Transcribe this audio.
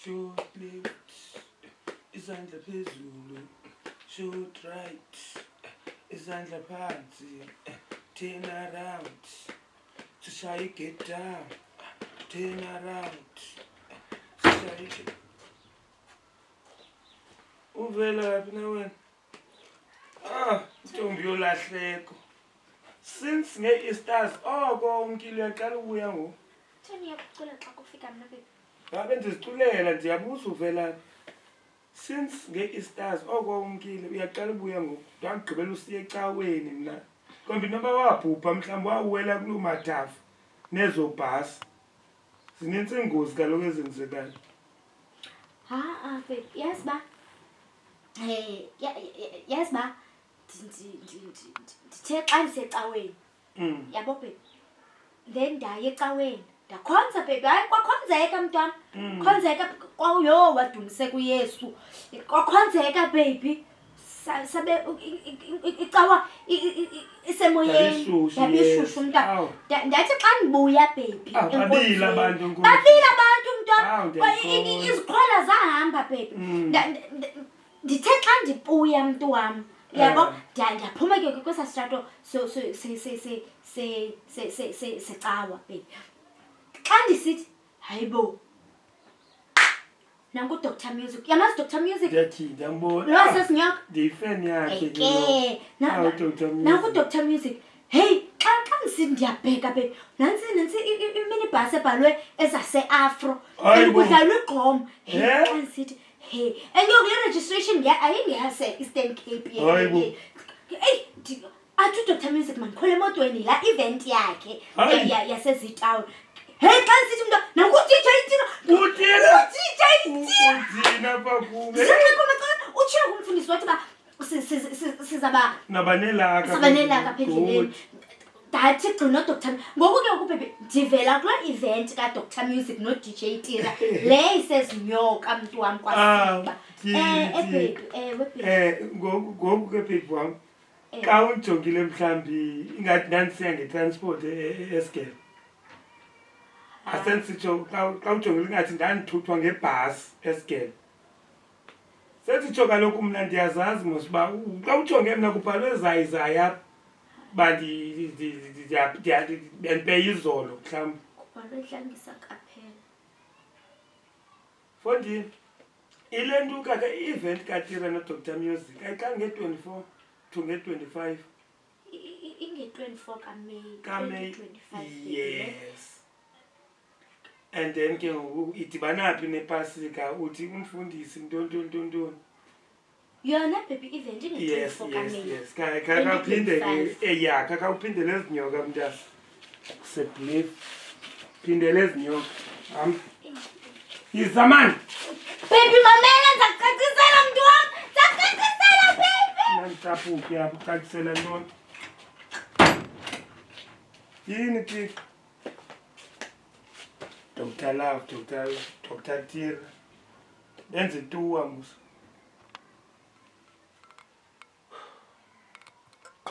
Shoot left, izandla phezulu. Shoot right, izandla phansi. Turn around, sishaye get down. Turn around, sishaye. Uvela laphi na wena? Ntombi yolahleko. Since nge-Easters umkile uyaqala ubuya ngoku. Theni yakucula xa kufika mna baby. Ngabe ndiziculela ndiyabuza uvela. Since nge-Easters umkile uyaqala ubuya ngoku. Ndagqibela usiya ecaweni mna. Kombi noba wabhubha mhlawumbi wawuwela kuloo mathafu nezo bhasi. Zinintsi iingozi kaloku ezenzekayo. Baby, yazi ba? Yazi ba? Ndithe xa ndisecaweni. Yabo baby. Then ndaya ecaweni. Ndakhonza baby. Hayi kwakhonzeka mntwana. Khonzeka kwayo wadumise kuYesu. Kwakhonzeka baby. Sabe icawa isemoyeni yabishushu mntwana. Ndathi xa ndibuya baby. Babila abantu nkulu. Babila abantu mntwana. Iziqhwala zahamba baby. Ndithe xa ndibuya mntu wam. Yabo ndiyaphuma ke kwesa strato secawa baby. Xa ndisithi hayibo nanku Dr Music. Yamazi Dr Music? Ndiyambona. Lwasesinyoka? Ndiyifan yakhe ke Dr Music. Nanku Dr Music. Hey, xa ndisithi ndiyabheka baby. Nansi iminibus ebhalwe ezase-Afro. Kudlalwa igqom. Xa ndisithi hey, and your registration ayingeyase Eastern Cape yena. Hey, athi Dr Music man khole emotweni la event yakhe yasezitown. Hey, xa ndisithi mntu nanku DJ Tina. DJ Tina. Uthina babume. Utshilo kumfundisi wathi ba sizaba nabanelaka. Sabanelaka apha endleleni. Ndathi gcina Dr. Ngoku ke ukubebe ndivela kula event ka Dr Music no DJ Tina. Le isezinyoka mntu wam kwasiba. Baby, baby. Ngoku ke baby wam. Xa unjongile mhlambi ingathi ndandisiya ngetransport eSgel. Asensitsho xa ujongile ingathi ndandithuthwa ngebhasi eSgel. Setsitsho kaloku mna ndiyazazi mos uba xa ujonge mna kubhalwe zayizaya bendibeyizolo mhlawumbi. Kubhalwe dlangisa kaphela. Fondini, ile nto kaka i-event kaTira no-Dr Music ayiqali nge-24 to nge-25. Inge-24 kaMeyi 2025. Yes. And then ke idibana phi nePasika uthi umfundisi ntontontoni. Yona baby event inge-24 kaMeyi. Yes. Kakaphinde kakawuphindele ezinyoka mntana. Sebelieve. Phindele ezinyoka. Yizamani. Baby mamela ndizakucacisela mntu wam. Ndizakucacisela baby. Nantaphuke apho ucacisela ntoni. Yini ke? Dr Love, Dr Tira. Benze tuwa musa.